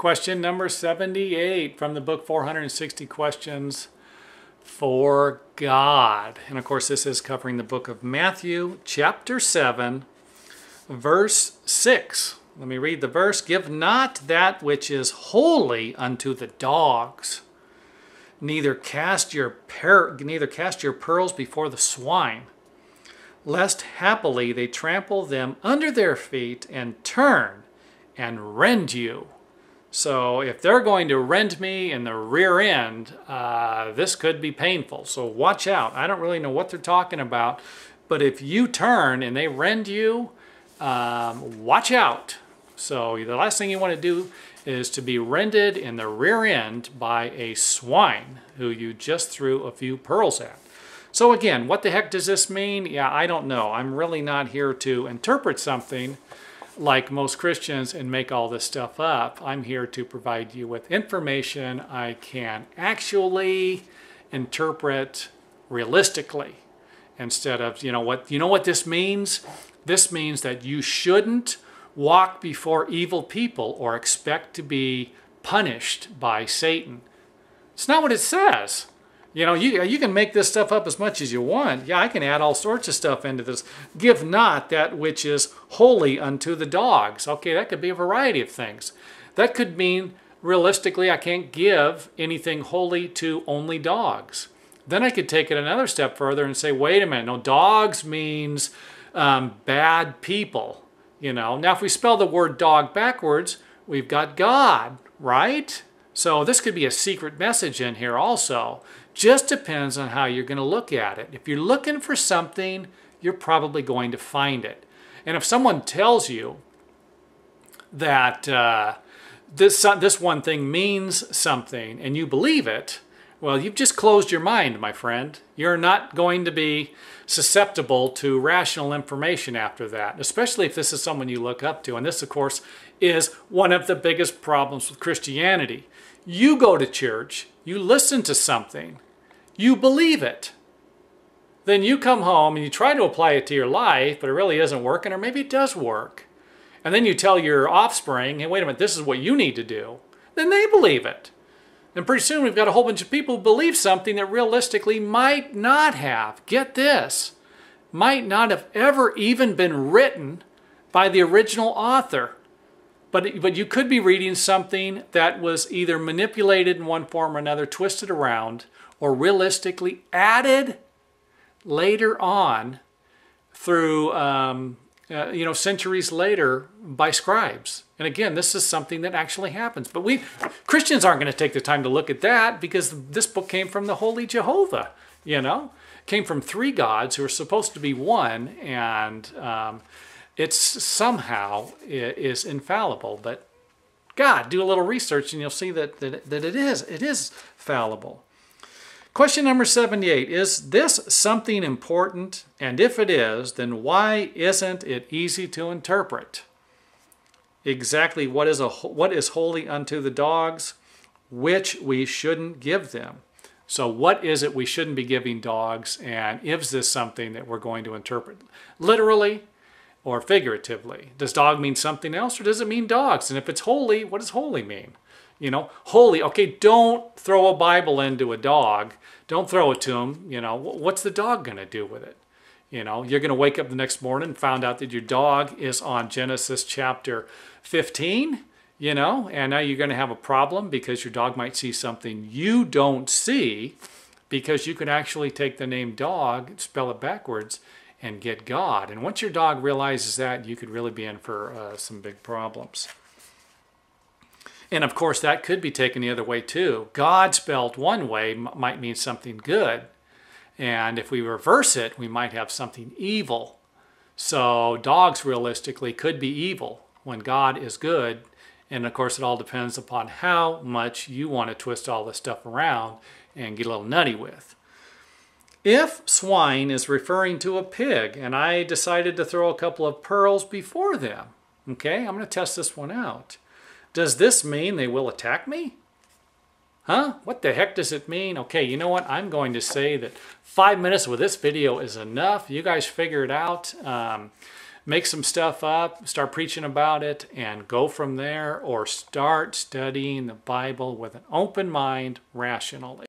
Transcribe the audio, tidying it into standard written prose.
Question number 78 from the book 460 Questions for God. And of course, this is covering the book of Matthew, chapter 7, verse 6. Let me read the verse. Give not that which is holy unto the dogs, neither cast your pearls before the swine, lest haply they trample them under their feet and turn and rend you. So if they're going to rend me in the rear end, this could be painful. So watch out. I don't really know what they're talking about, but if you turn and they rend you, watch out. So the last thing you want to do is to be rended in the rear end by a swine who you just threw a few pearls at. So again, what the heck does this mean? Yeah, I don't know. I'm really not here to interpret something like most Christians and make all this stuff up. I'm here to provide you with information I can actually interpret realistically, instead of, you know what this means? This means that you shouldn't walk before evil people or expect to be punished by Satan. It's not what it says. You know, you can make this stuff up as much as you want. Yeah, I can add all sorts of stuff into this. Give not that which is holy unto the dogs. Okay, that could be a variety of things. That could mean, realistically, I can't give anything holy to only dogs. Then I could take it another step further and say, wait a minute, no, dogs means bad people. You know, now if we spell the word dog backwards, we've got God, right? So this could be a secret message in here also. Just depends on how you're going to look at it. If you're looking for something, you're probably going to find it. And if someone tells you that this one thing means something and you believe it, well, you've just closed your mind, my friend. You're not going to be susceptible to rational information after that, especially if this is someone you look up to. And this, of course, is one of the biggest problems with Christianity. You go to church, you listen to something, you believe it. Then you come home and you try to apply it to your life, but it really isn't working, or maybe it does work. And then you tell your offspring, hey, wait a minute, this is what you need to do. Then they believe it. And pretty soon we've got a whole bunch of people who believe something that realistically might not have, get this, might not have ever even been written by the original author. But you could be reading something that was either manipulated in one form or another, twisted around, or realistically added later on through, centuries later by scribes. And again, this is something that actually happens. But Christians aren't going to take the time to look at that, because this book came from the Holy Jehovah, you know? Came from three gods who are supposed to be one, and it's somehow is infallible. But God, do a little research and you'll see that it is fallible. Question number 78, is this something important? And if it is, then why isn't it easy to interpret? Exactly what is holy unto the dogs, which we shouldn't give them. So what is it we shouldn't be giving dogs, and is this something that we're going to interpret literally or figuratively? Does dog mean something else, or does it mean dogs? And if it's holy, what does holy mean? You know, holy, okay, don't throw a Bible into a dog. Don't throw it to him. You know, what's the dog going to do with it? You know, you're going to wake up the next morning and find out that your dog is on Genesis chapter 15, you know, and now you're going to have a problem because your dog might see something you don't see, because you could actually take the name dog, spell it backwards, and get God. And once your dog realizes that, you could really be in for some big problems. And of course, that could be taken the other way too. God spelled one way might mean something good. And if we reverse it, we might have something evil. So dogs realistically could be evil when God is good. And of course, it all depends upon how much you want to twist all this stuff around and get a little nutty with. If swine is referring to a pig, and I decided to throw a couple of pearls before them, okay, I'm going to test this one out. Does this mean they will attack me? Huh? What the heck does it mean? Okay, you know what? I'm going to say that 5 minutes with this video is enough. You guys figure it out. make some stuff up, start preaching about it, and go from there, or start studying the Bible with an open mind rationally.